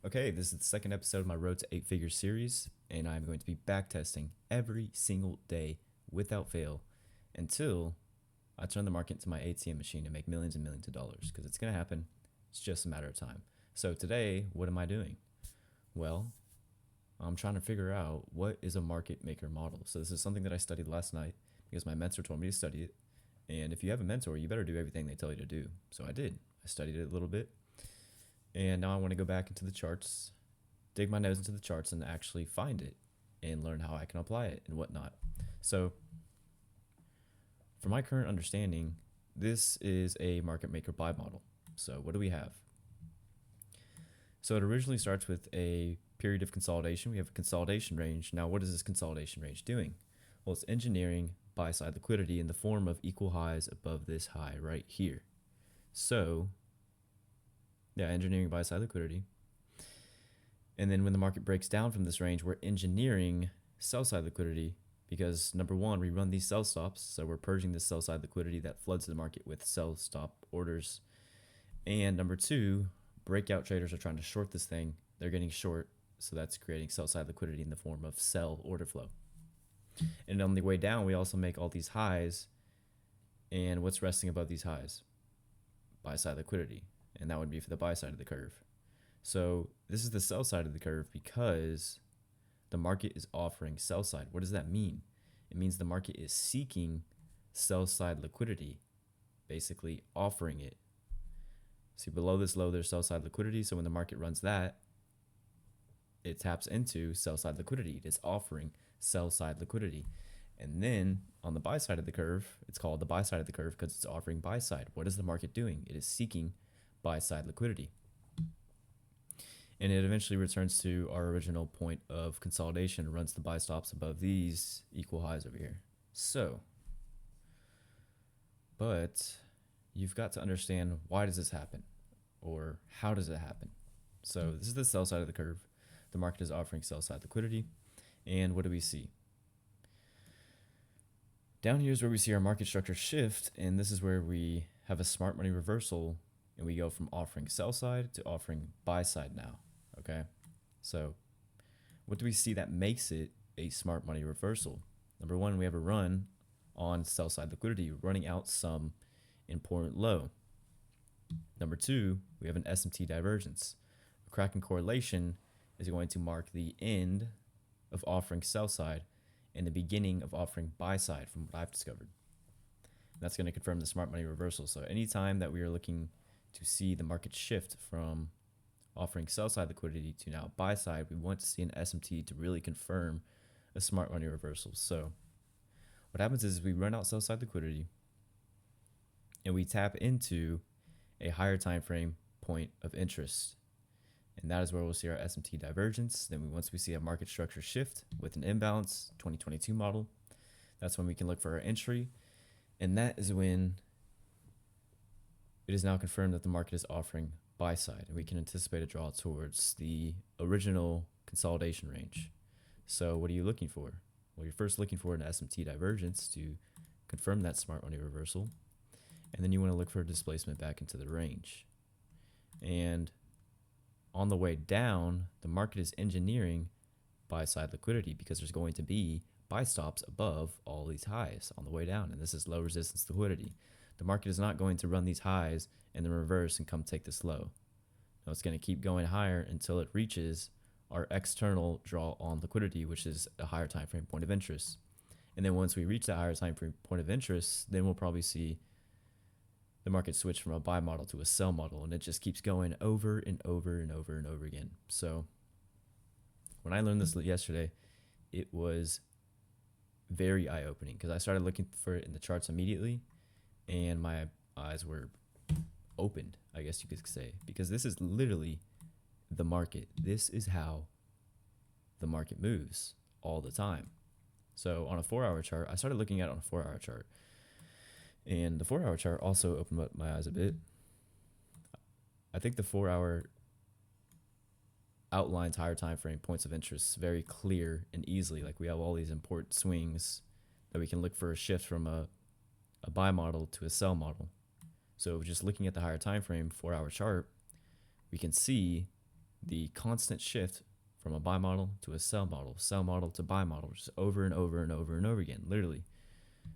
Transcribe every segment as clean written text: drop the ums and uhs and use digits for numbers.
Okay, this is the second episode of my Road to Eight Figures series, and I'm going to be backtesting every single day without fail until I turn the market into my ATM machine and make millions and millions of dollars, because it's going to happen. It's just a matter of time. So today, what am I doing? Well, I'm trying to figure out what is a market maker model. So this is something that I studied last night because my mentor told me to study it. And if you have a mentor, you better do everything they tell you to do. So I did. I studied it a little bit. And now I want to go back into the charts, dig my nose into the charts and actually find it and learn how I can apply it and whatnot. So for my current understanding, this is a market maker buy model. So what do we have? So it originally starts with a period of consolidation. We have a consolidation range. Now, what is this consolidation range doing? Well, it's engineering buy-side liquidity in the form of equal highs above this high right here. So, yeah, engineering buy-side liquidity. And then when the market breaks down from this range, we're engineering sell-side liquidity because, number one, we run these sell stops. So we're purging this sell-side liquidity that floods the market with sell stop orders. And number two, breakout traders are trying to short this thing. They're getting short, so that's creating sell-side liquidity in the form of sell order flow. And on the way down, we also make all these highs. And what's resting above these highs? Buy-side liquidity. And that would be for the buy side of the curve. So this is the sell side of the curve because the market is offering sell side. What does that mean? It means the market is seeking sell side liquidity, basically offering it. See, below this low, there's sell side liquidity. So when the market runs that, it taps into sell side liquidity. It is offering sell side liquidity. And then on the buy side of the curve, it's called the buy side of the curve because it's offering buy side. What is the market doing? It is seeking buy side liquidity. And it eventually returns to our original point of consolidation, runs the buy stops above these equal highs over here. So, but you've got to understand, why does this happen? Or how does it happen? So this is the sell side of the curve. The market is offering sell side liquidity. And what do we see? Down here is where we see our market structure shift, and this is where we have a smart money reversal, and we go from offering sell side to offering buy side now. Okay, so what do we see that makes it a smart money reversal? Number one, we have a run on sell side liquidity, running out some important low. Number two, we have an SMT divergence. A cracking correlation is going to mark the end of offering sell side and the beginning of offering buy side, from what I've discovered. And that's going to confirm the smart money reversal. So anytime that we are looking to see the market shift from offering sell side liquidity to now buy side, we want to see an SMT to really confirm a smart money reversal. So what happens is we run out sell side liquidity and we tap into a higher time frame point of interest. And that is where we'll see our SMT divergence. Then once we see a market structure shift with an imbalance 2022 model, that's when we can look for our entry. And that is when it is now confirmed that the market is offering buy side, and we can anticipate a draw towards the original consolidation range. So what are you looking for? Well, you're first looking for an SMT divergence to confirm that smart money reversal, and then you want to look for a displacement back into the range. And on the way down, the market is engineering buy side liquidity because there's going to be buy stops above all these highs on the way down, and this is low resistance liquidity. The market is not going to run these highs and then reverse and come take this low. No, it's going to keep going higher until it reaches our external draw on liquidity, which is a higher time frame point of interest. And then once we reach that higher time frame point of interest, then we'll probably see the market switch from a buy model to a sell model, and it just keeps going over and over and over and over again. So when I learned this yesterday, it was very eye-opening because I started looking for it in the charts immediately, and my eyes were opened, I guess you could say, because this is literally the market. This is how the market moves all the time. So on a 4-hour chart, I started looking at it on a 4-hour chart, and the 4-hour chart also opened up my eyes a bit. I think the 4-hour outlines higher time frame points of interest very clear and easily. Like, we have all these important swings that we can look for a shift from a buy model to a sell model. So just looking at the higher time frame 4-hour chart, we can see the constant shift from a buy model to a sell model to buy model, just over and over and over and over again, literally.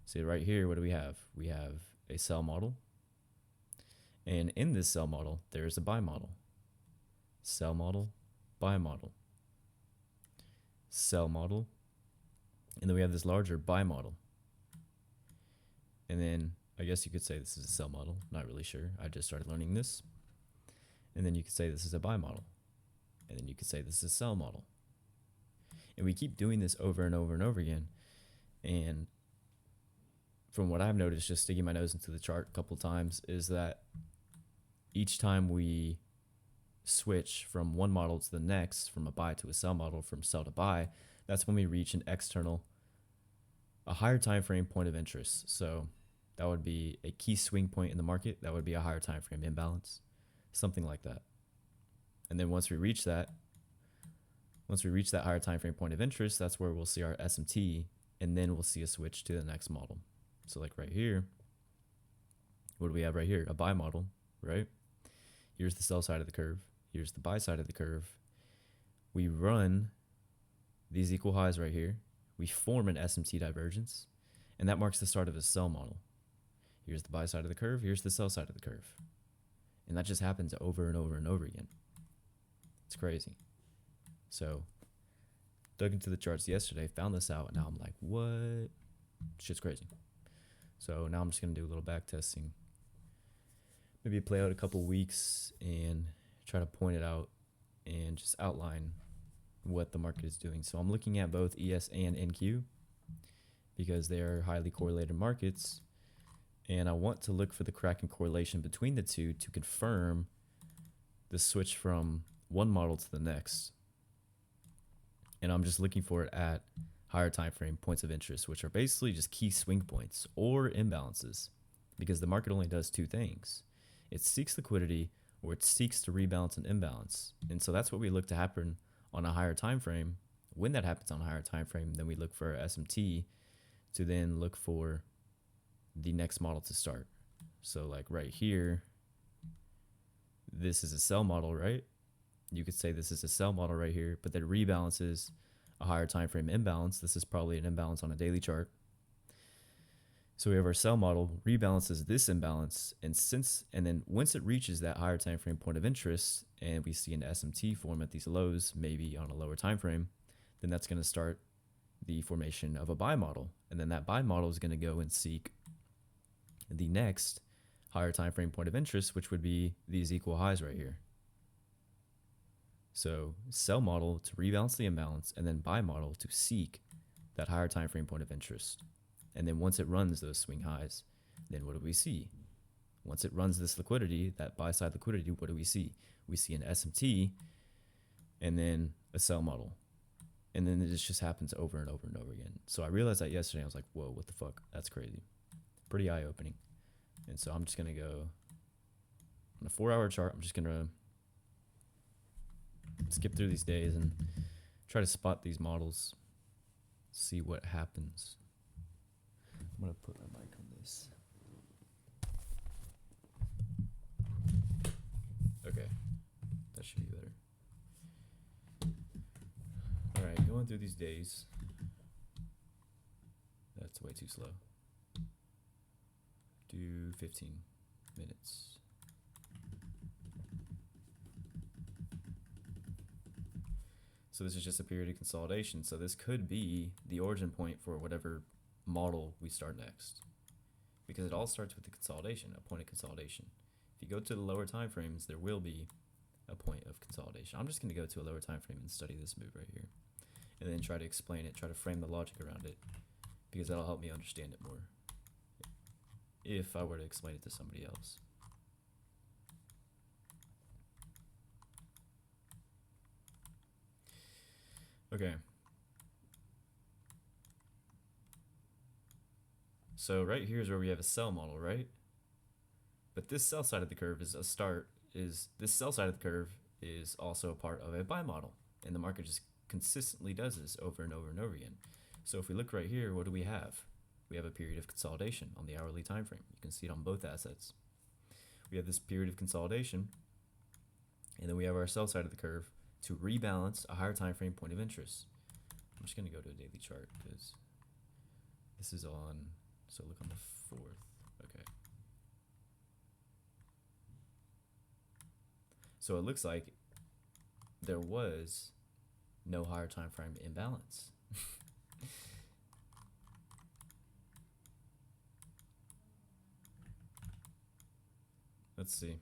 See right here, what do we have? We have a sell model. And in this sell model, there's a buy model. Sell model, buy model. Sell model. And then we have this larger buy model. And then I guess you could say this is a sell model. Not really sure. I just started learning this. And then you could say this is a buy model. And then you could say this is a sell model. And we keep doing this over and over and over again. And from what I've noticed, just sticking my nose into the chart a couple times, is that each time we switch from one model to the next, from a buy to a sell model, from sell to buy, that's when we reach an external, a higher time frame point of interest. So that would be a key swing point in the market. That would be a higher time frame imbalance, something like that. And then once we reach that higher time frame point of interest, that's where we'll see our SMT, and then we'll see a switch to the next model. So like right here, what do we have right here? A buy model, right? Here's the sell side of the curve. Here's the buy side of the curve. We run these equal highs right here. We form an SMT divergence, and that marks the start of a sell model. Here's the buy side of the curve. Here's the sell side of the curve. And that just happens over and over and over again. It's crazy. So dug into the charts yesterday, found this out, and now I'm like, what? Shit's crazy. So now I'm just going to do a little back testing. Maybe play out a couple weeks and try to point it out and just outline what the market is doing. So I'm looking at both ES and NQ because they are highly correlated markets. And I want to look for the cracking correlation between the two to confirm the switch from one model to the next. And I'm just looking for it at higher time frame points of interest, which are basically just key swing points or imbalances, because the market only does two things. It seeks liquidity, or it seeks to rebalance an imbalance. And so that's what we look to happen on a higher time frame. When that happens on a higher time frame, then we look for our SMT to then look for the next model to start. So like right here, this is a sell model, right? You could say this is a sell model right here, but that rebalances a higher time frame imbalance. This is probably an imbalance on a daily chart. So we have our sell model rebalances this imbalance, and then once it reaches that higher time frame point of interest, and we see an SMT form at these lows, maybe on a lower time frame, then that's going to start the formation of a buy model, and then that buy model is going to go and seek the next higher time frame point of interest, which would be these equal highs right here. So sell model to rebalance the imbalance, and then buy model to seek that higher time frame point of interest. And then once it runs those swing highs, then what do we see? Once it runs this liquidity, that buy side liquidity, what do we see? We see an SMT and then a sell model. And then it just happens over and over and over again. So I realized that yesterday. I was like, whoa, what the fuck? That's crazy. Pretty eye-opening. And so I'm just going to go on a 4-hour chart. I'm just going to skip through these days and try to spot these models, see what happens. I'm going to put my mic on this. Okay, that should be better. Alright, going through these days. That's way too slow. Do 15 minutes. So this is just a period of consolidation. So this could be the origin point for whatever model we start next, because it all starts with the consolidation, a point of consolidation. If you go to the lower time frames, there will be a point of consolidation. I'm just going to go to a lower time frame and study this move right here, and then try to explain it, try to frame the logic around it, because that'll help me understand it more if I were to explain it to somebody else. Okay. So right here is where we have a sell model, right? But this sell side of the curve is this sell side of the curve is also a part of a buy model. And the market just consistently does this over and over and over again. So if we look right here, what do we have? We have a period of consolidation on the hourly time frame. You can see it on both assets. We have this period of consolidation, and then we have our sell side of the curve, to rebalance a higher time frame point of interest. I'm just going to go to a daily chart because this is on, so look on the 4th. Okay. So it looks like there was no higher time frame imbalance. Let's see.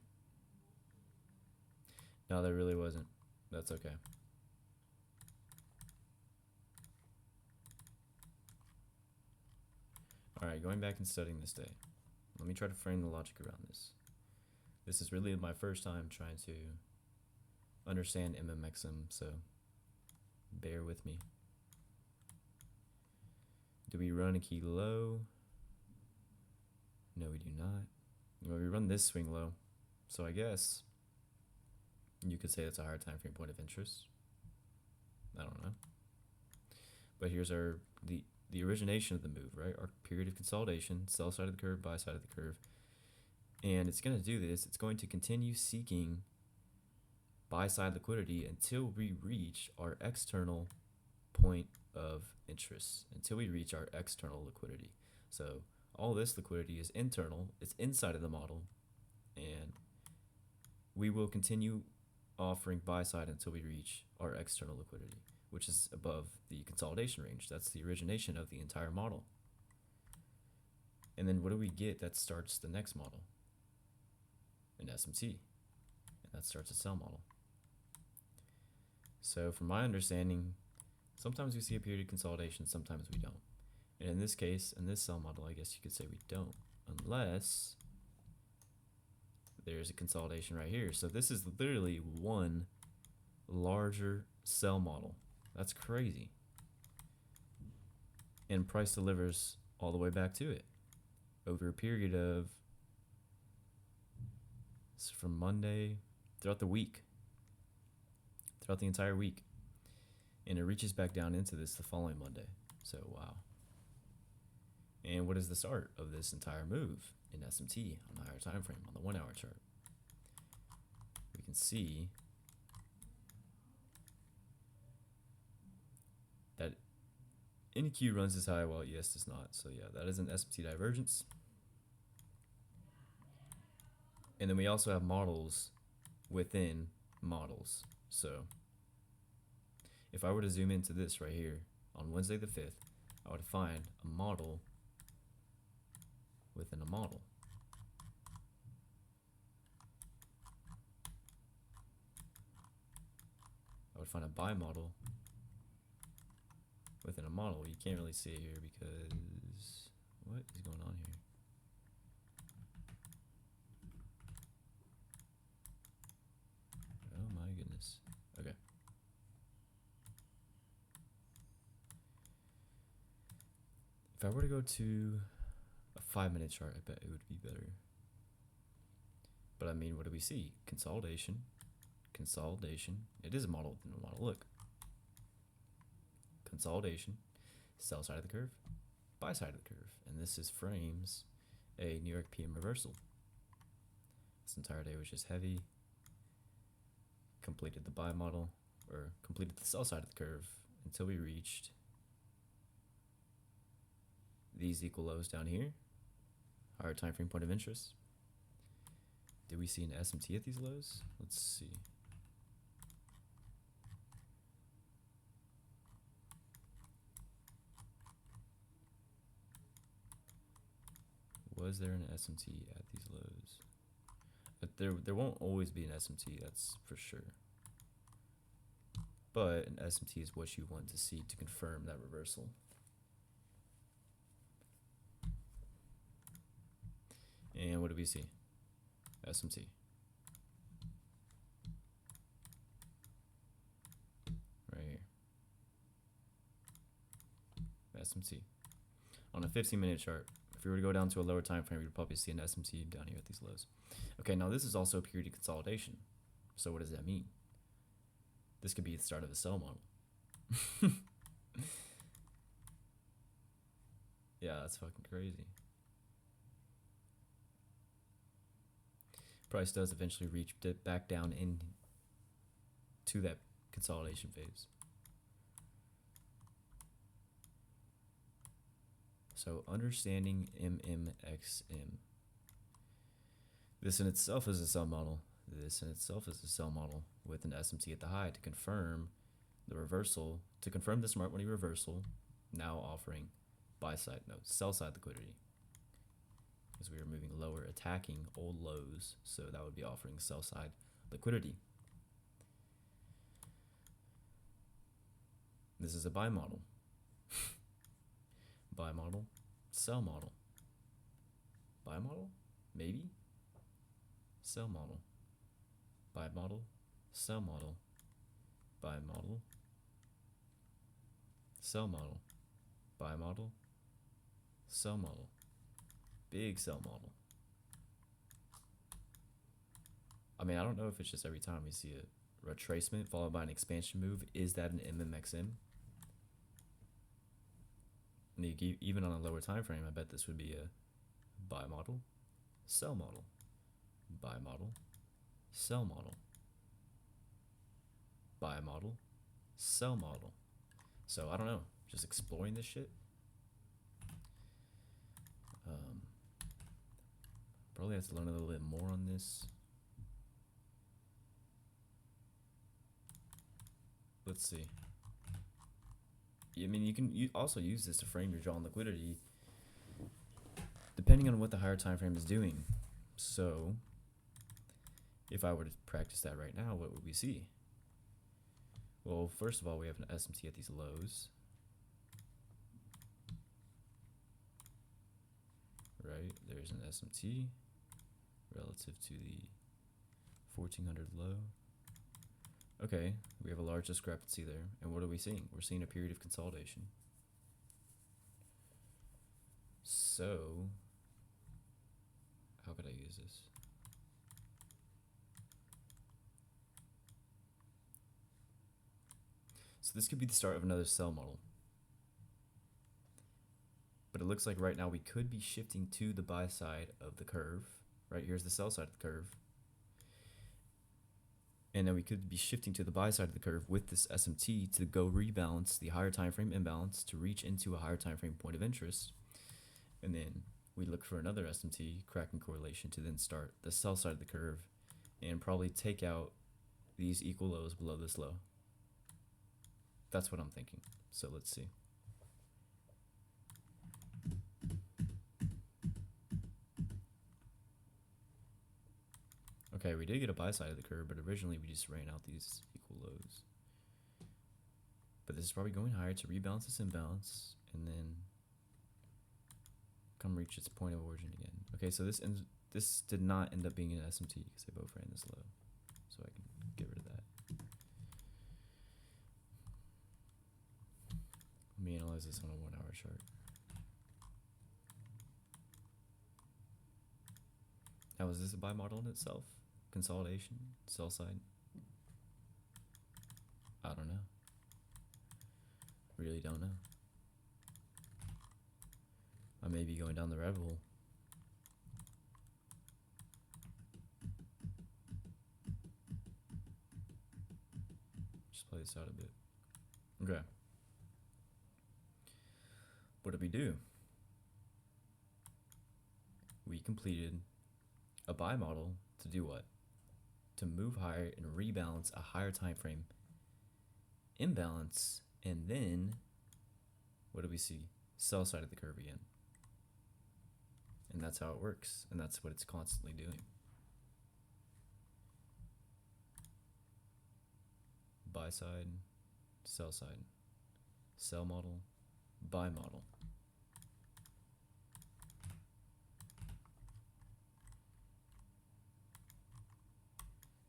No, there really wasn't. That's okay. Alright, going back and studying this day. Let me try to frame the logic around this. This is really my first time trying to understand MMXM, so bear with me. Do we run a key low? No, we do not. Well, we run this swing low, so I guess you could say it's a higher time frame point of interest. I don't know. But here's the origination of the move, right? Our period of consolidation, sell side of the curve, buy side of the curve. And it's going to do this. It's going to continue seeking buy side liquidity until we reach our external point of interest, until we reach our external liquidity. So all this liquidity is internal, it's inside of the model, and we will continue offering buy side until we reach our external liquidity, which is above the consolidation range. That's the origination of the entire model. And then what do we get that starts the next model? An SMT, and that starts a sell model. So from my understanding, sometimes we see a period of consolidation, sometimes we don't. And in this case, in this sell model, I guess you could say we don't, unless there's a consolidation right here. So this is literally one larger sell model. That's crazy. And price delivers all the way back to it over a period of, from Monday throughout the week, throughout the entire week. And it reaches back down into this the following Monday. So, wow. And what is the start of this entire move in SMT on the higher time frame on the 1 hour chart? We can see that NQ runs as high while ES does not. So yeah, that is an SMT divergence. And then we also have models within models. So if I were to zoom into this right here on Wednesday the 5th, I would find a model within a model. I would find a buy model within a model. You can't really see it here because what is going on here? Oh my goodness. Okay. If I were to go to a 5-minute chart, I bet it would be better. But I mean, what do we see? Consolidation. Consolidation. It is a model within a model. Look. Consolidation. Sell side of the curve. Buy side of the curve. And this is frames a New York PM reversal. This entire day was just heavy. Completed the buy model, or completed the sell side of the curve until we reached these equal lows down here. Our time frame point of interest. Did we see an SMT at these lows? Let's see. Was there an SMT at these lows? But there won't always be an SMT, that's for sure. But an SMT is what you want to see to confirm that reversal. And what do we see? SMT. Right here. SMT. On a 15-minute chart, if we were to go down to a lower time frame, we'd probably see an SMT down here at these lows. Okay, now this is also a period of consolidation. So what does that mean? This could be the start of a sell model. Yeah, that's fucking crazy. Price does eventually reach back down into that consolidation phase. So understanding MMXM. This in itself is a cell model. This in itself is a cell model with an SMT at the high to confirm the reversal, to confirm the smart money reversal, now offering buy side, no, sell side liquidity. Because we are moving lower, attacking old lows, so that would be offering sell side liquidity. This is a buy model. Buy model, sell model. Buy model? Maybe? Sell model. Buy model, sell model. Buy model, sell model. Buy model, sell model. Big sell model. I mean, I don't know if it's just every time we see a retracement followed by an expansion move. Is that an MMXM? Even on a lower time frame, I bet this would be a buy model, sell model, buy model, sell model, buy model, sell model. So I don't know, just exploring this shit. Probably have to learn a little bit more on this. Let's see. I mean, you can also use this to frame your drawn liquidity depending on what the higher time frame is doing. So if I were to practice that right now, what would we see? Well, first of all, we have an SMT at these lows. Right, there's an SMT relative to the 1400 low. Okay, we have a large discrepancy there. And what are we seeing? We're seeing a period of consolidation. So, how could I use this? So this could be the start of another sell model. But it looks like right now we could be shifting to the buy side of the curve. Right, here's the sell side of the curve. And then we could be shifting to the buy side of the curve with this SMT to go rebalance the higher time frame imbalance to reach into a higher time frame point of interest. And then we look for another SMT cracking correlation to then start the sell side of the curve and probably take out these equal lows below this low. That's what I'm thinking. So let's see. Okay, we did get a buy side of the curve, but originally we just ran out these equal lows. But this is probably going higher to rebalance this imbalance and then come reach its point of origin again. Okay, so this did not end up being an SMT because they both ran this low. So I can get rid of that. Let me analyze this on a 1 hour chart. Now, is this a buy model in itself? Consolidation? Sell side? I don't know. Really don't know. I may be going down the rabbit hole. Just play this out a bit. Okay. What did we do? We completed a buy model to do what? To move higher and rebalance a higher time frame imbalance, and then what do we see? Sell side of the curve again. And that's how it works, and that's what it's constantly doing. Buy side, sell side, sell model, buy model.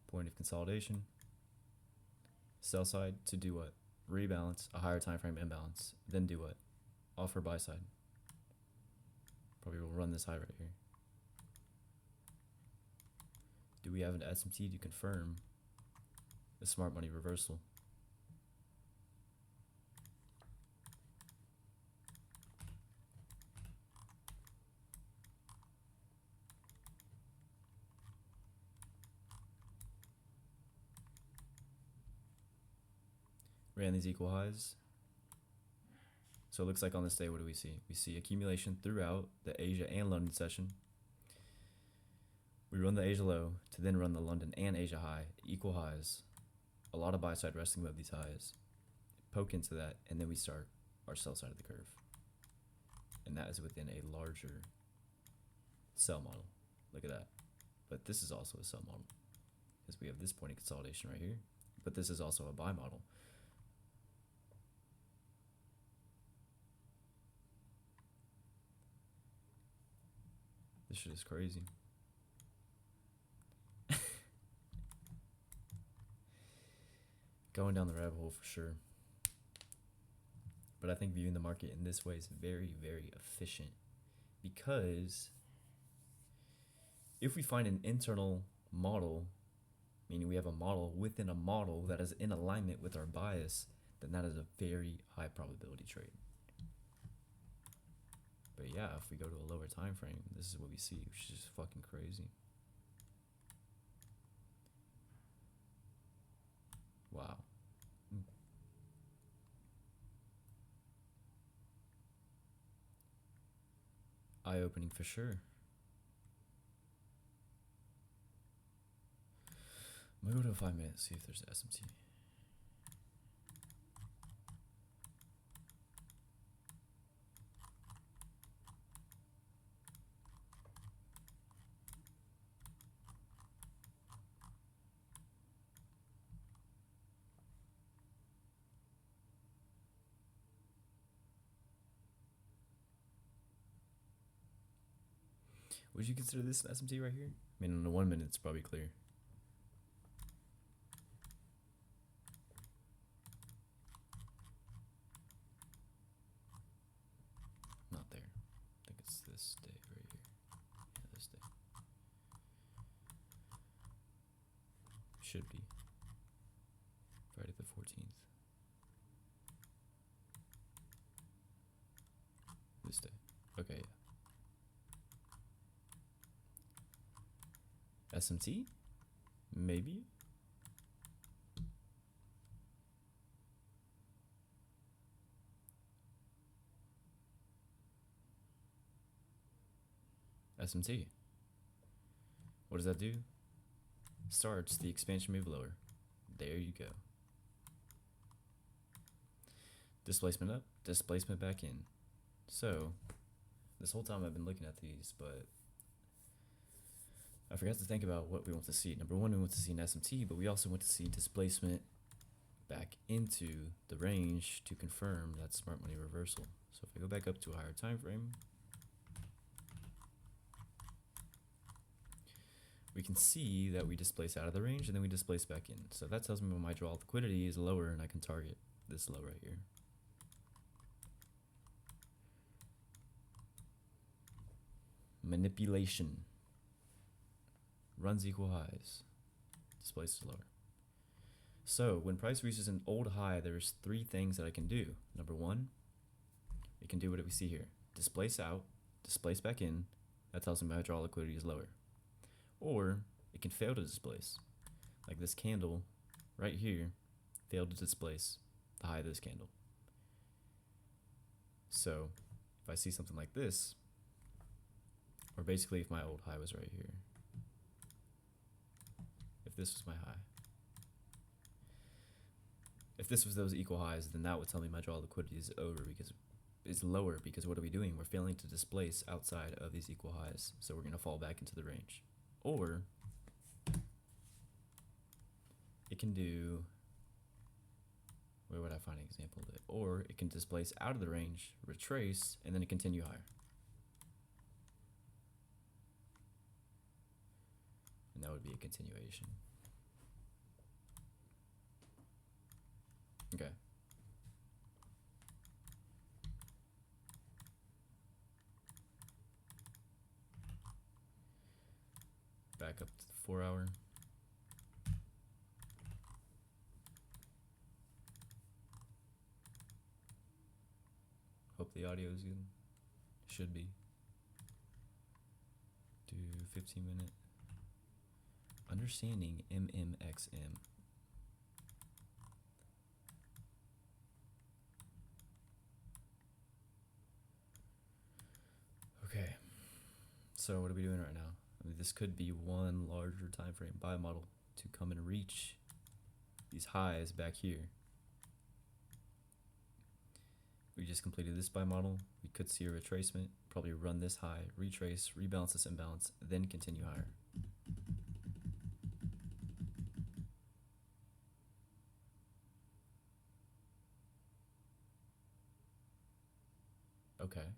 Point of consolidation. Sell side to do what? Rebalance a higher time frame imbalance. Then do what? Offer buy side. Probably will run this high right here. Do we have an SMT to confirm the smart money reversal? ran these equal highs. So it looks like on this day, what do we see? We see accumulation throughout the Asia and London session. We run the Asia low to then run the London and Asia high, equal highs. A lot of buy side resting above these highs. Poke into that, and then we start our sell side of the curve. And that is within a larger sell model. Look at that. But this is also a sell model, because we have this point of consolidation right here. But this is also a buy model. This shit is crazy. Going down the rabbit hole for sure. But I think viewing the market in this way is very, very efficient, because if we find an internal model, meaning we have a model within a model that is in alignment with our bias, then that is a very high probability trade. But yeah, if we go to a lower time frame, this is what we see, which is just fucking crazy. Wow. Eye-opening for sure. I'm gonna go to a 5 minute, see if there's an SMT. Would you consider this an SMT right here? I mean, in the 1 minute, it's probably clear. Not there. I think it's this day right here. Yeah, this day. Should be. Friday the 14th. This day. Okay, yeah. SMT? Maybe? SMT. What does that do? Starts the expansion move lower. There you go. Displacement up, displacement back in. So, this whole time I've been looking at these, but I forgot to think about what we want to see. Number one, we want to see an SMT, but we also want to see displacement back into the range to confirm that smart money reversal. So if I go back up to a higher time frame, we can see that we displace out of the range and then we displace back in. So that tells me when my draw liquidity is lower and I can target this low right here. Manipulation. Runs equal highs. Displaces lower. So when price reaches an old high, there's three things that I can do. Number one, it can do what we see here. Displace out, displace back in. That tells me my draw liquidity is lower. Or it can fail to displace. Like this candle right here failed to displace the high of this candle. So if I see something like this, or basically if my old high was right here, if this was my high, if this was those equal highs, then that would tell me my draw liquidity is over, because it's lower, because what are we doing? We're failing to displace outside of these equal highs, so we're going to fall back into the range. Or it can do, where would I find an example of it? Or it can displace out of the range, retrace, and then continue higher. And that would be a continuation. Okay. Back up to the 4 hour. Hope the audio is good. Should be. Do 15-minute. Understanding MMXM. So what are we doing right now? I mean, this could be one larger time frame buy model to come and reach these highs back here. We just completed this buy model. We could see a retracement, probably run this high, retrace, rebalance this imbalance, then continue higher. Okay.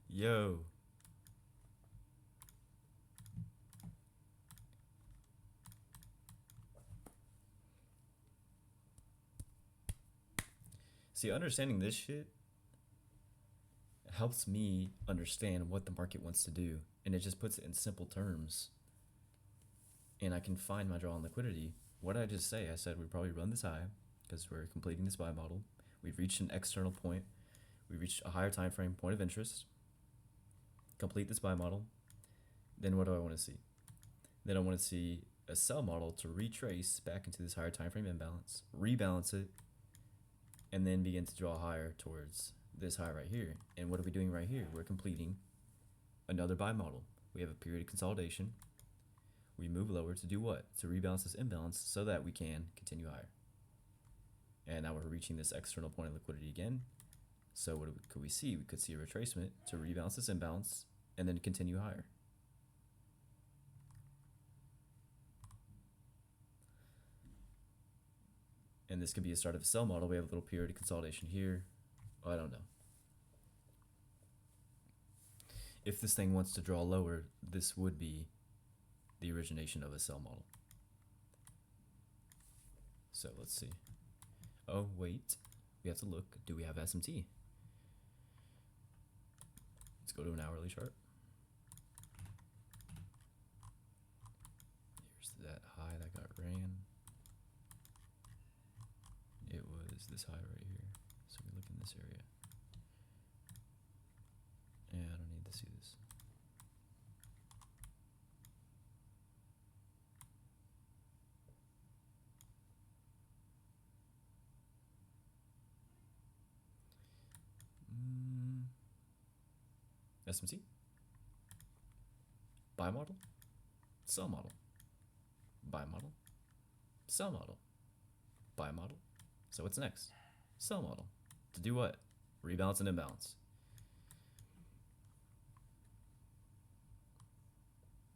Yo. See, understanding this shit helps me understand what the market wants to do, and it just puts it in simple terms. And I can find my draw on liquidity. What did I just say? I said we'd probably run this high because we're completing this buy model. We've reached an external point. We reached a higher time frame point of interest. Complete this buy model. Then what do I want to see? Then I want to see a sell model to retrace back into this higher time frame imbalance, rebalance it, and then begin to draw higher towards this high right here. And what are we doing right here? We're completing another buy model. We have a period of consolidation. We move lower to do what? To rebalance this imbalance so that we can continue higher. And now we're reaching this external point of liquidity again. So what could we see? We could see a retracement to rebalance this imbalance and then continue higher. And this could be a start of a sell model. We have a little period of consolidation here. Oh, I don't know. If this thing wants to draw lower, this would be the origination of a sell model. So let's see. Oh, wait. We have to look. Do we have SMT? Let's go to an hourly chart. Here's that high that got ran. It was this high right here. So we look in this area. Yeah, I don't need to see this. SMT? Buy model? Sell model? Buy model? Sell model? Buy model? So what's next? Sell model. To do what? Rebalance and imbalance.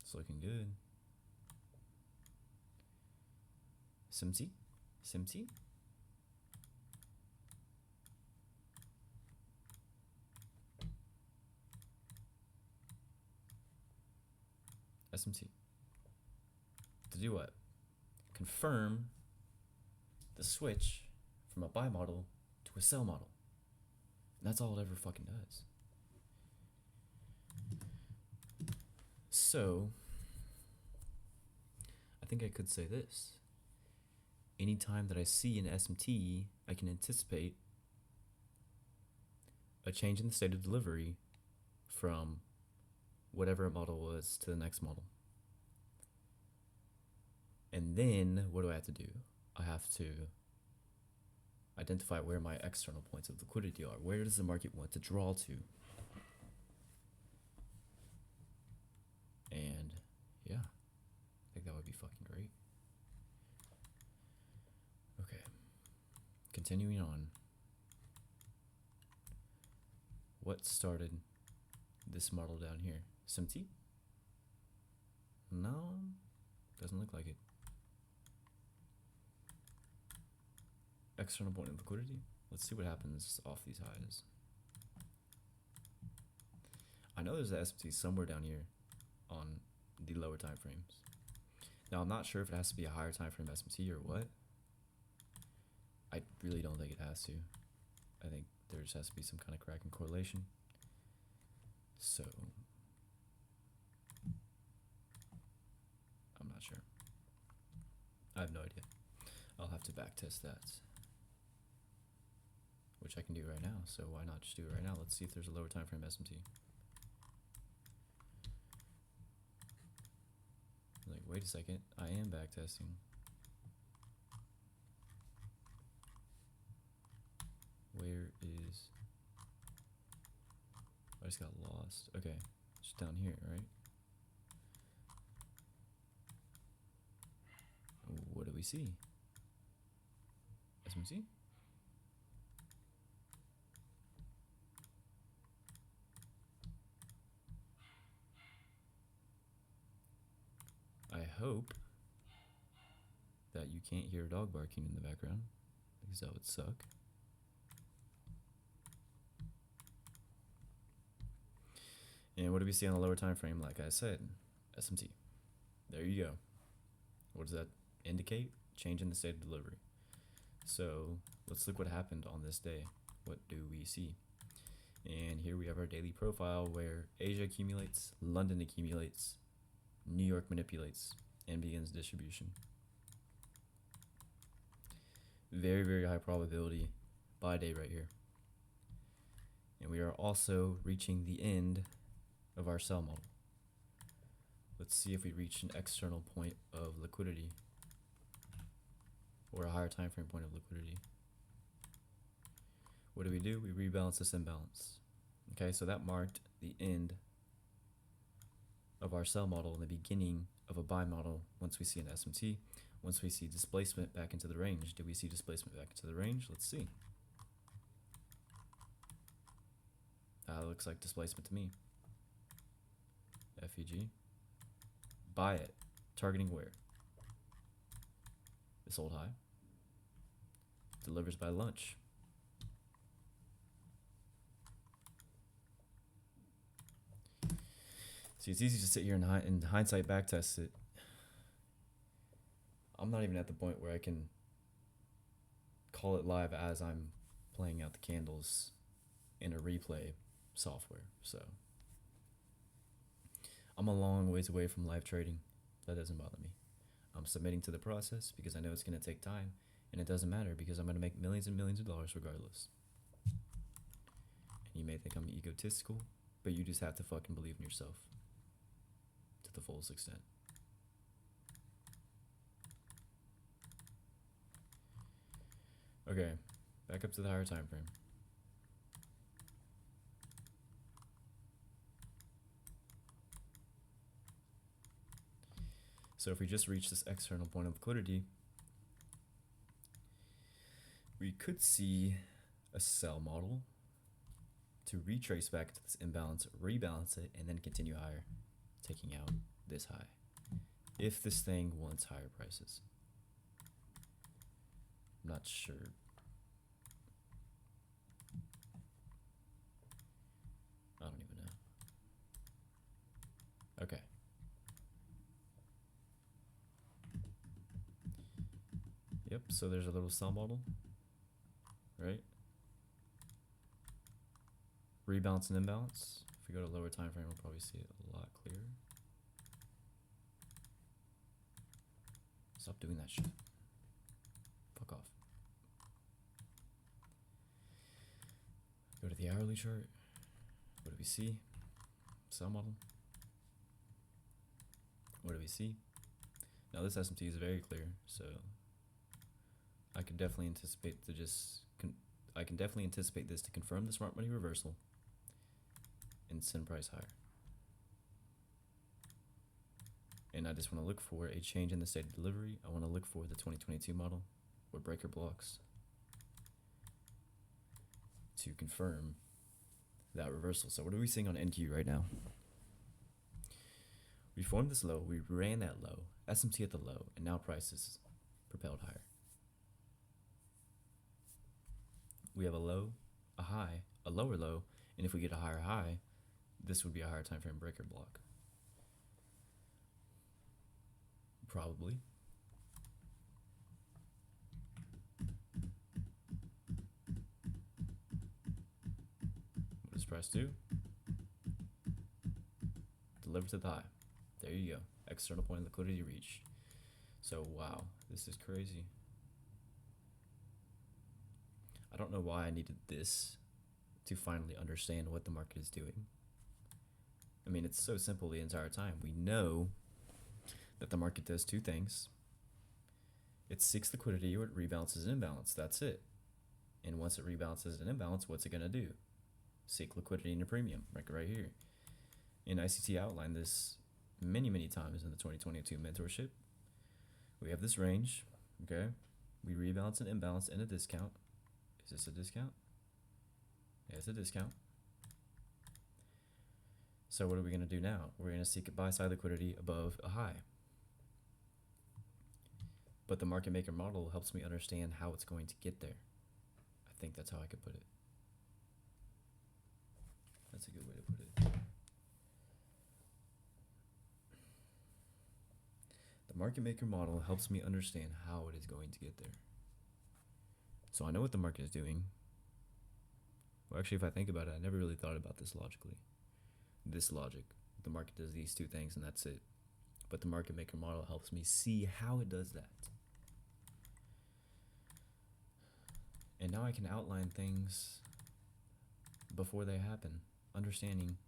It's looking good. SMT? SMT? SMT. To do what? Confirm the switch from a buy model to a sell model. And that's all it ever fucking does. So, I think I could say this. Anytime that I see an SMT, I can anticipate a change in the state of delivery from whatever a model was to the next model. And then what do I have to do? I have to identify where my external points of liquidity are. Where does the market want to draw to? And yeah, I think that would be fucking great. Okay, continuing on. What started this model down here? SMT? No, doesn't look like it. External point of liquidity. Let's see what happens off these highs. I know there's a SMT somewhere down here on the lower time frames. Now I'm not sure if it has to be a higher time frame SMT or what. I really don't think it has to. I think there just has to be some kind of cracking correlation. So I'm not sure. I have no idea. I'll have to back test that, which I can do right now. So why not just do it right now? Let's see if there's a lower time frame SMT. Like wait a second. I am backtesting. Where is... I just got lost. Okay, it's down here, right? What do we see? SMC? I hope that you can't hear a dog barking in the background, because that would suck. And what do we see on the lower time frame? Like I said, SMT. There you go. What does that indicate? Change in the state of delivery. So let's look what happened on this day. What do we see? And here we have our daily profile where Asia accumulates, London accumulates, New York manipulates, and begins distribution. Very, very high probability buy day right here. And we are also reaching the end of our sell model. Let's see if we reach an external point of liquidity or a higher time frame point of liquidity. What do? We rebalance this imbalance. Okay, so that marked the end of our sell model and the beginning of a buy model once we see an SMT, once we see displacement back into the range. Do we see displacement back into the range? Let's see. Looks like displacement to me. FEG. Buy it. Targeting where? This old high. Delivers by lunch. See, it's easy to sit here and in hindsight backtest it. I'm not even at the point where I can call it live as I'm playing out the candles in a replay software. So I'm a long ways away from live trading. That doesn't bother me. I'm submitting to the process because I know it's going to take time, and it doesn't matter because I'm going to make millions and millions of dollars regardless. And you may think I'm egotistical, but you just have to fucking believe in yourself to the fullest extent. Okay, back up to the higher time frame. So if we just reach this external point of liquidity, we could see a sell model to retrace back to this imbalance, rebalance it, and then continue higher, taking out this high. If this thing wants higher prices. I'm not sure. I don't even know. Okay. Yep, so there's a little sell model, right? Rebalance and imbalance. If we go to lower time frame, we'll probably see it a lot clearer. Stop doing that shit. Fuck off. Go to the hourly chart. What do we see? Sell model. What do we see? Now this SMT is very clear, so I can definitely anticipate this to confirm the smart money reversal and send price higher. And I just want to look for a change in the state of delivery. I want to look for the 2022 model or breaker blocks to confirm that reversal. So what are we seeing on NQ right now? We formed this low, we ran that low, SMT at the low, and now price is propelled higher. We have a low, a high, a lower low, and if we get a higher high, this would be a higher time frame breaker block. Probably. What does price do? Deliver to the high. There you go. External point of liquidity reached. So wow, this is crazy. I don't know why I needed this to finally understand what the market is doing. I mean, it's so simple the entire time. We know that the market does two things. It seeks liquidity or it rebalances an imbalance. That's it. And once it rebalances an imbalance, what's it going to do? Seek liquidity in a premium, like right here. And ICT outlined this many, many times in the 2022 mentorship. We have this range, okay? We rebalance an imbalance and a discount. Is this a discount? Yeah, it's a discount. So what are we going to do now? We're going to seek a buy-side liquidity above a high. But the market maker model helps me understand how it's going to get there. I think that's how I could put it. That's a good way to put it. The market maker model helps me understand how it is going to get there. So I know what the market is doing. Well, actually, if I think about it, I never really thought about this logically. This logic. The market does these two things and that's it. But the market maker model helps me see how it does that. And now I can outline things before they happen, understanding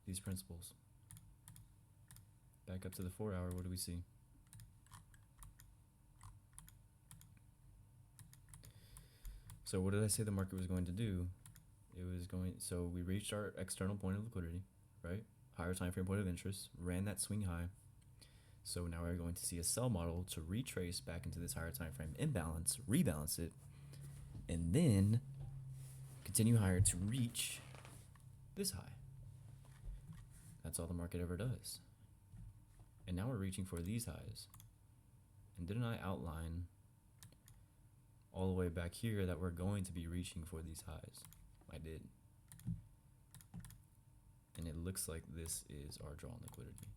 these principles. Back up to the 4 hour, what do we see? So what did I say the market was going to do? So we reached our external point of liquidity, right? Higher time frame point of interest, ran that swing high. So now we're going to see a sell model to retrace back into this higher time frame imbalance, rebalance it, and then continue higher to reach this high. That's all the market ever does. And now we're reaching for these highs. And didn't I outline all the way back here that we're going to be reaching for these highs? I did. And it looks like this is our drawn liquidity.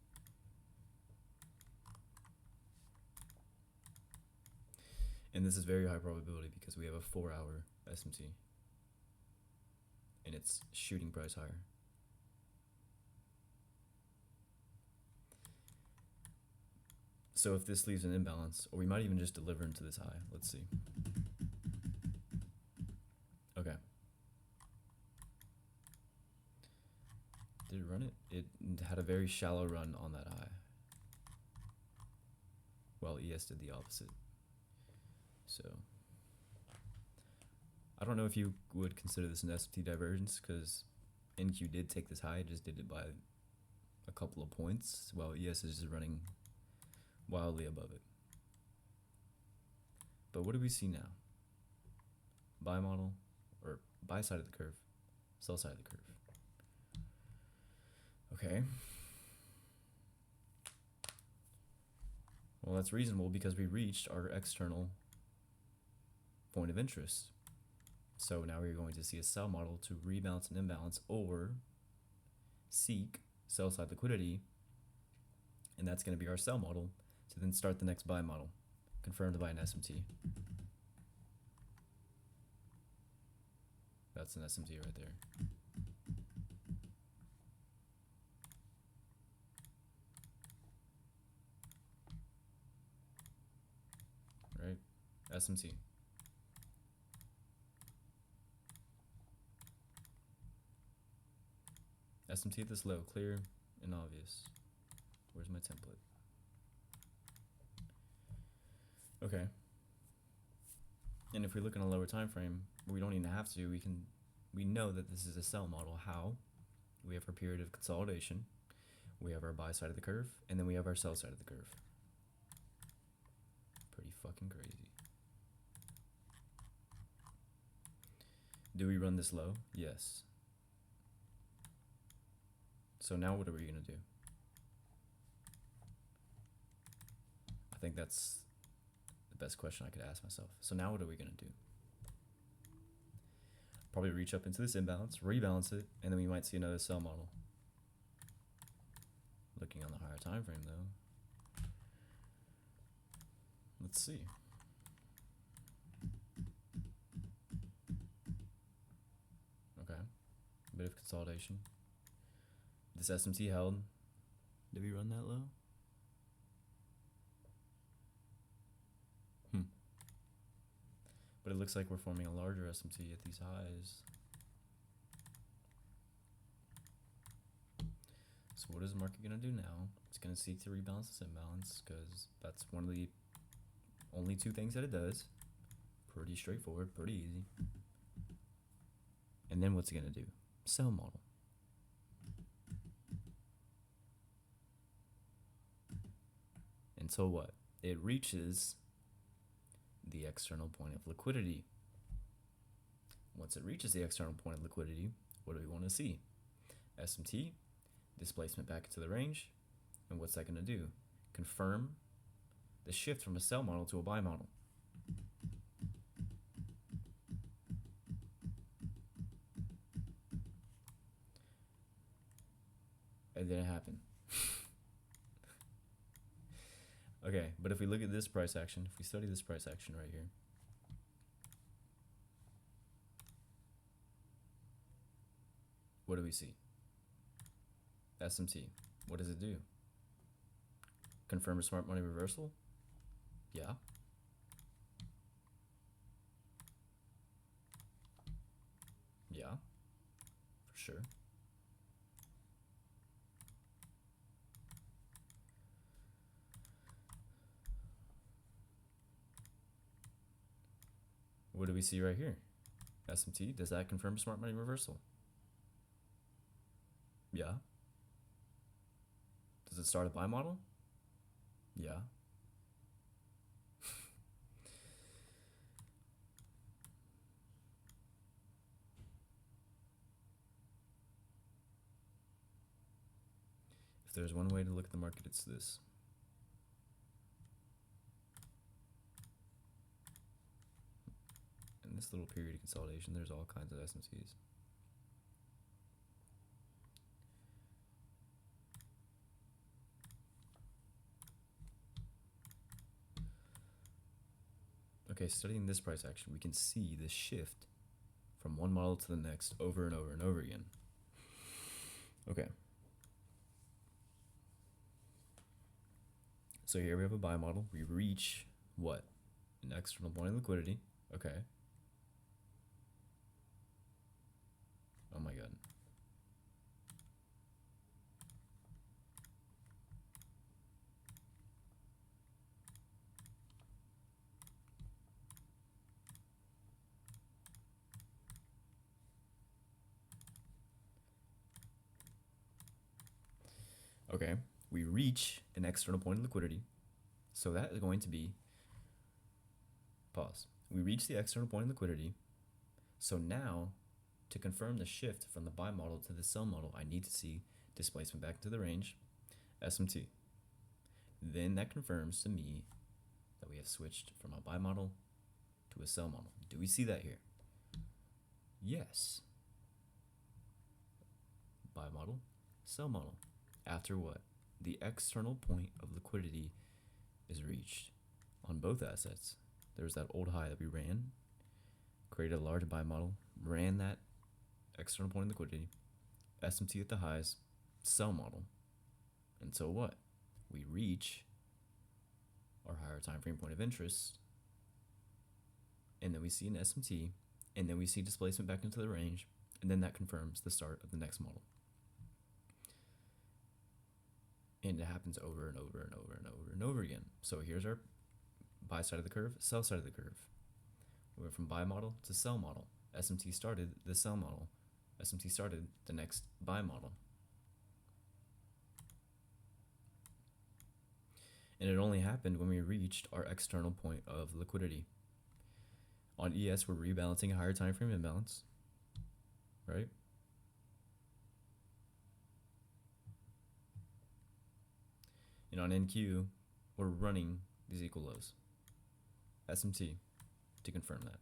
And this is very high probability because we have a 4 hour SMT. And it's shooting price higher. So if this leaves an imbalance, or we might even just deliver into this high. Let's see. Okay. Did it run it? It had a very shallow run on that high. Well, ES did the opposite. So I don't know if you would consider this an SMT divergence because NQ did take this high, just did it by a couple of points, while ES is just running wildly above it. But what do we see now? Buy model, or buy side of the curve, sell side of the curve. Okay. Well, that's reasonable because we reached our external point of interest. So now we're going to see a sell model to rebalance an imbalance or seek sell side liquidity, and that's going to be our sell model to then start the next buy model, confirmed by an SMT. That's an SMT right there. Right? SMT. SMT at this low, clear and obvious. Where's my template? Okay. And if we look in a lower time frame, we don't even have to. We know that this is a sell model. How? We have our period of consolidation, we have our buy side of the curve, and then we have our sell side of the curve. Pretty fucking crazy. Do we run this low? Yes. So now what are we gonna do? I think that's the best question I could ask myself. So now what are we gonna do? Probably reach up into this imbalance, rebalance it, and then we might see another sell model. Looking on the higher time frame though. Let's see. Okay. A bit of consolidation. This SMT held. Did we run that low? But it looks like we're forming a larger SMT at these highs. So what is the market going to do now? It's going to seek to rebalance this imbalance because that's one of the only two things that it does. Pretty straightforward, pretty easy. And then what's it going to do? Sell model. Until what? It reaches the external point of liquidity. Once it reaches the external point of liquidity, what do we want to see? SMT, displacement back into the range. And what's that going to do? Confirm the shift from a sell model to a buy model. It didn't happen. Okay, but if we look at this price action, if we study this price action right here, what do we see? SMT. What does it do? Confirm a smart money reversal? Yeah. Yeah, for sure. What do we see right here? SMT, does that confirm a smart money reversal? Yeah. Does it start a buy model? Yeah. If there's one way to look at the market, it's this. In this little period of consolidation, there's all kinds of SMTs. Okay, studying this price action, we can see this shift from one model to the next over and over and over again. Okay. So here we have a buy model. We reach what? An external point of liquidity. Okay. Oh my god. Okay, we reach an external point of liquidity. So that is going to be, pause. We reach the external point of liquidity. So now, to confirm the shift from the buy model to the sell model, I need to see displacement back into the range, SMT. Then that confirms to me that we have switched from a buy model to a sell model. Do we see that here? Yes. Buy model, sell model. After what? The external point of liquidity is reached on both assets. There's that old high that we ran, created a large buy model, ran that external point of liquidity, SMT at the highs, sell model. And so what? We reach our higher time frame point of interest, and then we see an SMT, and then we see displacement back into the range, and then that confirms the start of the next model. And it happens over and over and over and over and over again. So here's our buy side of the curve, sell side of the curve. We went from buy model to sell model. SMT started the sell model. SMT started the next buy model. And it only happened when we reached our external point of liquidity. On ES, we're rebalancing a higher time frame imbalance, right? And on NQ, we're running these equal lows. SMT to confirm that.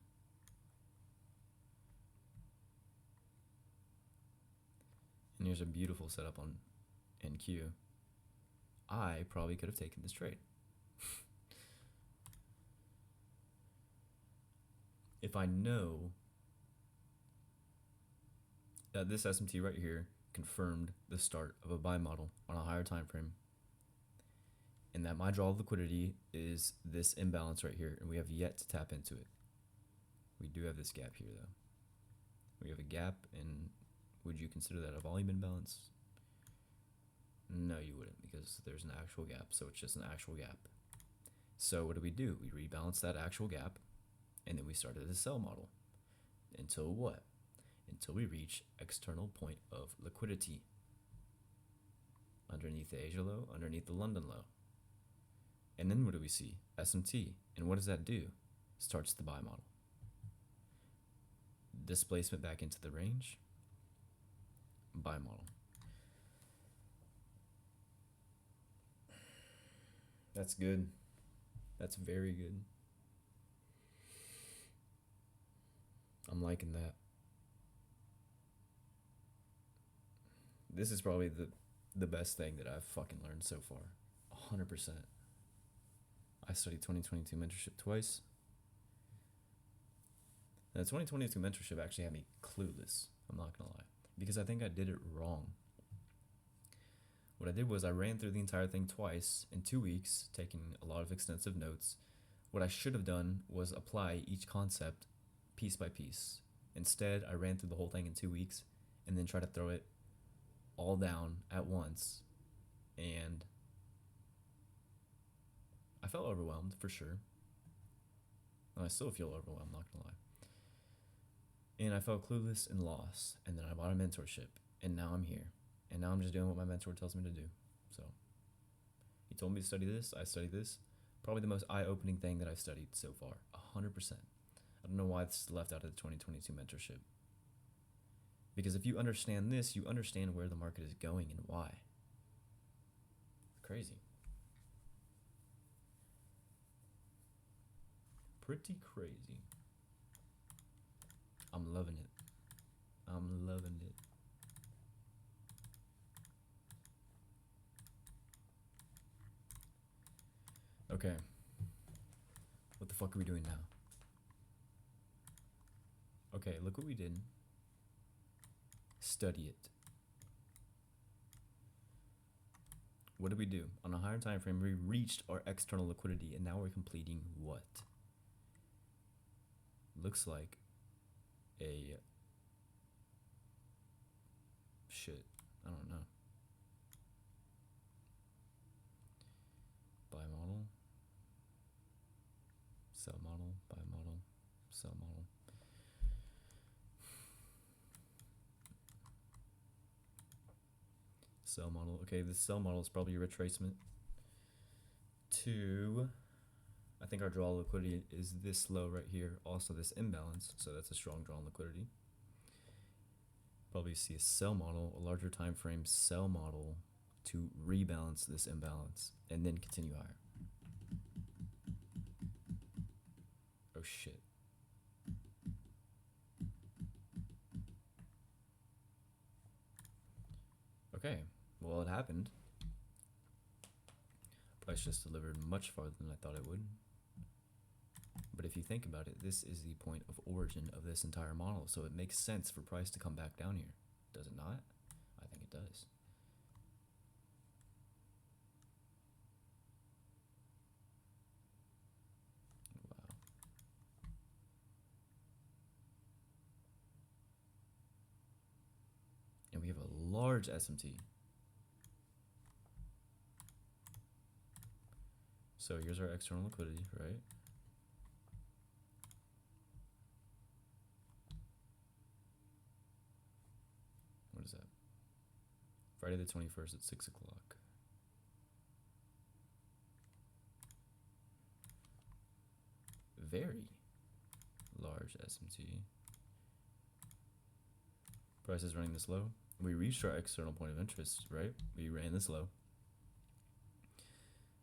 And here's a beautiful setup on NQ. I probably could have taken this trade. If I know that this SMT right here confirmed the start of a buy model on a higher time frame, and that my draw of liquidity is this imbalance right here, and we have yet to tap into it. We do have this gap here, though. We have a gap, and would you consider that a volume imbalance? No, you wouldn't, because there's an actual gap, so it's just an actual gap. So what do? We rebalance that actual gap, and then we started the sell model. Until what? Until we reach external point of liquidity. Underneath the Asia low, underneath the London low. And then what do we see? SMT. And what does that do? Starts the buy model. Displacement back into the range. Buy model. That's good. That's very good. I'm liking that. This is probably the best thing that I've fucking learned so far. 100%. I studied 2022 mentorship twice. And the 2022 mentorship actually had me clueless. I'm not gonna lie. Because I think I did it wrong. What I did was I ran through the entire thing twice in 2 weeks, taking a lot of extensive notes. What I should have done was apply each concept piece by piece. Instead, I ran through the whole thing in 2 weeks and then tried to throw it all down at once. And I felt overwhelmed for sure. And I still feel overwhelmed, not gonna lie. And I felt clueless and lost. And then I bought a mentorship. And now I'm here. And now I'm just doing what my mentor tells me to do. So he told me to study this. I studied this. Probably the most eye-opening thing that I've studied so far. 100%. I don't know why this is left out of the 2022 mentorship. Because if you understand this, you understand where the market is going and why. Crazy. Pretty crazy. I'm loving it. I'm loving it. Okay. What the fuck are we doing now? Okay, look what we did. Study it. What did we do? On a higher time frame, we reached our external liquidity, and now we're completing what? Looks like a shit. I don't know. Buy model. Sell model. Buy model. Sell model. Sell model. Okay, this sell model is probably a retracement to, I think our draw liquidity is this low right here. Also this imbalance, so that's a strong draw on liquidity. Probably see a sell model, a larger time frame sell model to rebalance this imbalance and then continue higher. Oh shit. Okay, well it happened. Price just delivered much farther than I thought it would. But if you think about it, this is the point of origin of this entire model, so it makes sense for price to come back down here. Does it not? I think it does. Wow. And we have a large SMT. So here's our external liquidity, right? What is that? Friday the 21st at 6 o'clock. Very large SMT. Price is running this low. We reached our external point of interest, right? We ran this low.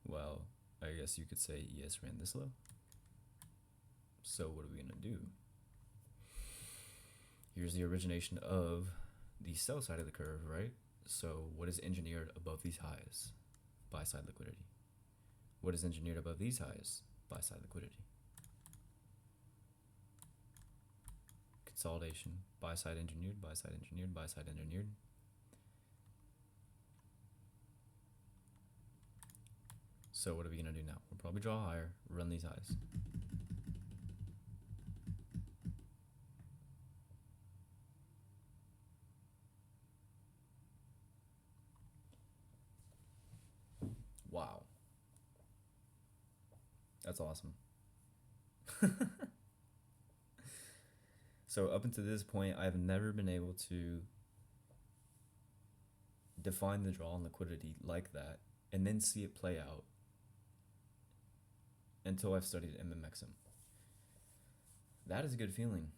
Well, I guess you could say ES ran this low. So what are we gonna do? Here's the origination of the sell side of the curve, right? So what is engineered above these highs? Buy side liquidity. What is engineered above these highs? Buy side liquidity. Consolidation. Buy side engineered, buy side engineered, buy side engineered. So what are we gonna do now? We'll probably draw higher, run these highs. Wow. That's awesome. So up until this point, I've never been able to define the draw on liquidity like that and then see it play out until I've studied MMXM. That is a good feeling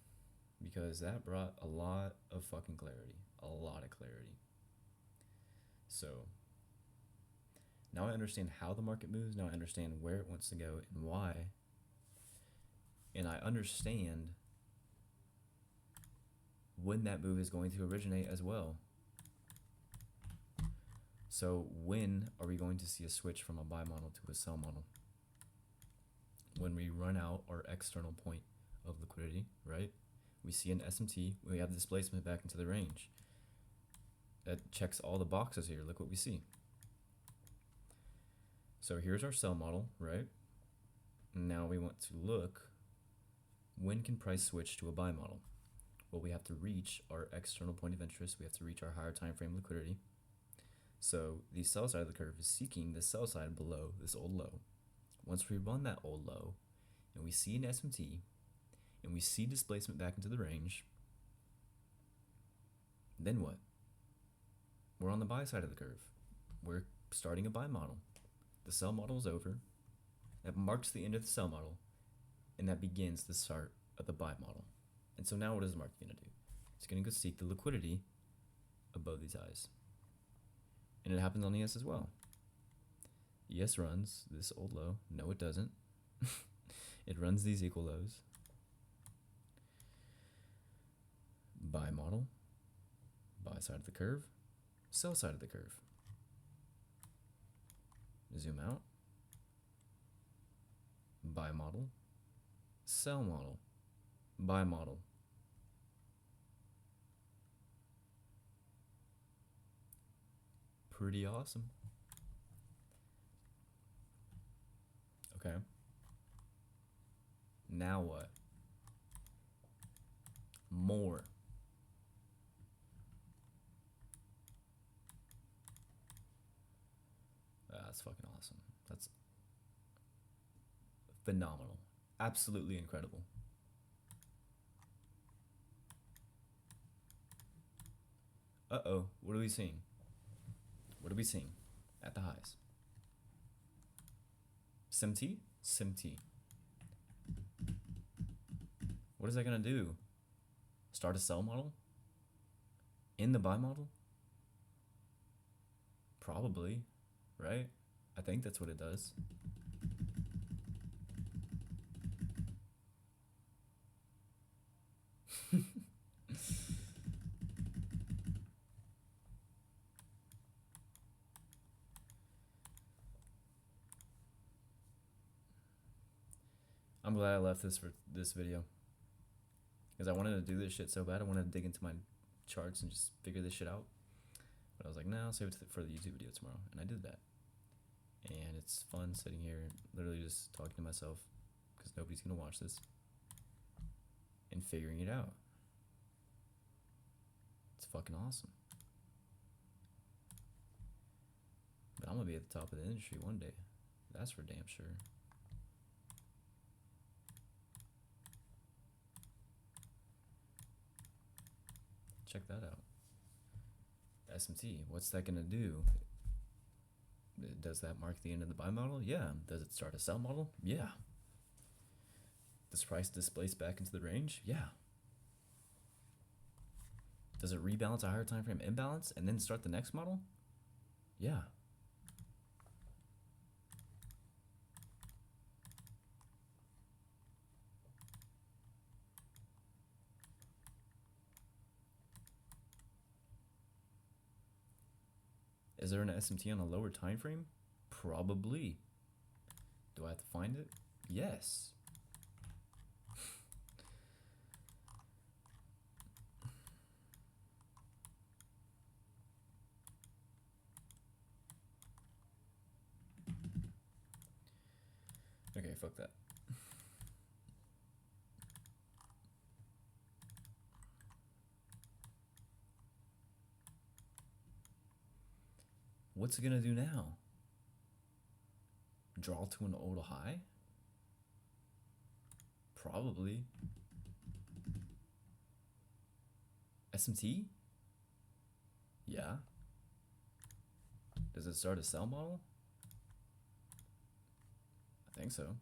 because that brought a lot of fucking clarity. A lot of clarity. So now I understand how the market moves. Now I understand where it wants to go and why. And I understand when that move is going to originate as well. So when are we going to see a switch from a buy model to a sell model? When we run out our external point of liquidity, right? We see an SMT, we have displacement back into the range. That checks all the boxes here. Look what we see. So here's our sell model, right? Now we want to look, when can price switch to a buy model? Well, we have to reach our external point of interest. We have to reach our higher time frame liquidity. So the sell side of the curve is seeking the sell side below this old low. Once we run that old low and we see an SMT and we see displacement back into the range, then what? We're on the buy side of the curve. We're starting a buy model. The sell model is over. That marks the end of the sell model, and that begins the start of the buy model. And so now what is the market going to do? It's going to go seek the liquidity above these highs. And it happens on ES as well. ES runs this old low. No, it doesn't. It runs these equal lows. Buy model. Buy side of the curve. Sell side of the curve. Zoom out. Buy model. Sell model. Buy model. Pretty awesome. Okay. Now what? More. That's fucking awesome. That's phenomenal. Absolutely incredible. Uh-oh. What are we seeing? What are we seeing at the highs? SMT? SMT. What is that going to do? Start a sell model? In the buy model? Probably, right? I think that's what it does. I'm glad I left this for this video because I wanted to do this shit so bad. I wanted to dig into my charts and just figure this shit out. But I was like, nah, I'll save it for the YouTube video tomorrow. And I did that. And it's fun sitting here literally just talking to myself because nobody's going to watch this and figuring it out. It's fucking awesome. But I'm going to be at the top of the industry one day. That's for damn sure. Check that out. SMT, what's that going to do? Does that mark the end of the buy model? Yeah. Does it start a sell model? Yeah. Does price displace back into the range? Yeah. Does it rebalance a higher time frame imbalance and then start the next model? Yeah. Is there an SMT on a lower time frame? Probably. Do I have to find it? Yes. Okay, fuck that. What's it gonna do now? draw to an old high? Probably. SMT? Yeah. Does it start a sell model? I think so.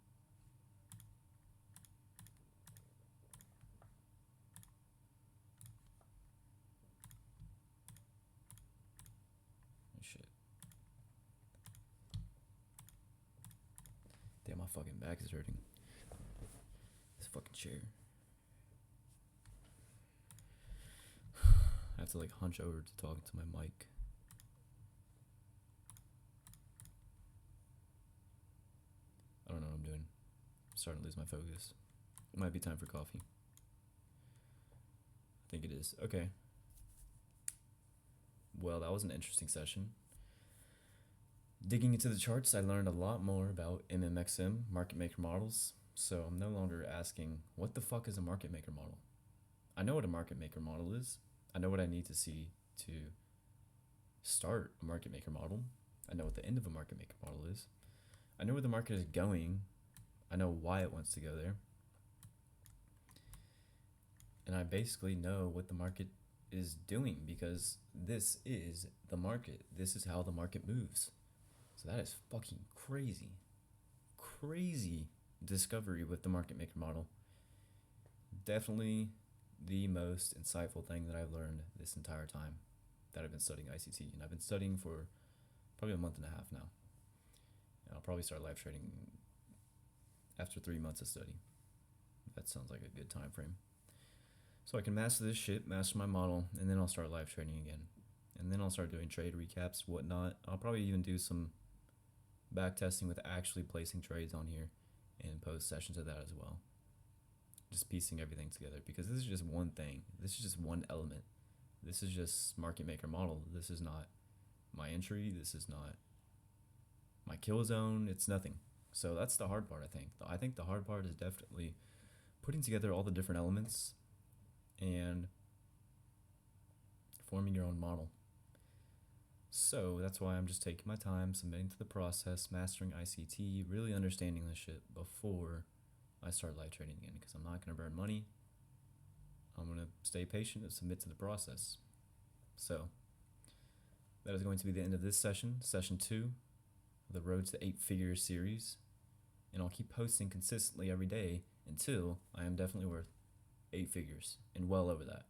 Shit. Damn, my fucking back is hurting. This fucking chair. I have to like hunch over to talk to my mic. I don't know what I'm doing. I'm starting to lose my focus. It might be time for coffee. I think it is. Okay. Well, that was an interesting session. Digging into the charts, I learned a lot more about MMXM, market maker models. So I'm no longer asking, what the fuck is a market maker model? I know what a market maker model is. I know what I need to see to start a market maker model. I know what the end of a market maker model is. I know where the market is going. I know why it wants to go there. And I basically know what the market is doing because this is the market. This is how the market moves. So that is fucking crazy. Crazy discovery with the market maker model. Definitely the most insightful thing that I've learned this entire time that I've been studying ICT. And I've been studying for probably a month and a half now. And I'll probably start live trading after 3 months of study. That sounds like a good time frame. So I can master this shit, master my model, and then I'll start live trading again. And then I'll start doing trade recaps, whatnot. I'll probably even do some back testing with actually placing trades on here and post sessions of that as well. Just piecing everything together because this is just one thing. This is just one element. This is just market maker model. This is not my entry. This is not my kill zone. It's nothing. So that's the hard part, I think. I think the hard part is definitely putting together all the different elements and forming your own model. So that's why I'm just taking my time, submitting to the process, mastering ICT, really understanding this shit before I start live trading again, because I'm not going to burn money. I'm going to stay patient and submit to the process. So that is going to be the end of this session, session 2 of the Road to 8 Figures series. And I'll keep posting consistently every day until I am definitely worth 8 figures and well over that.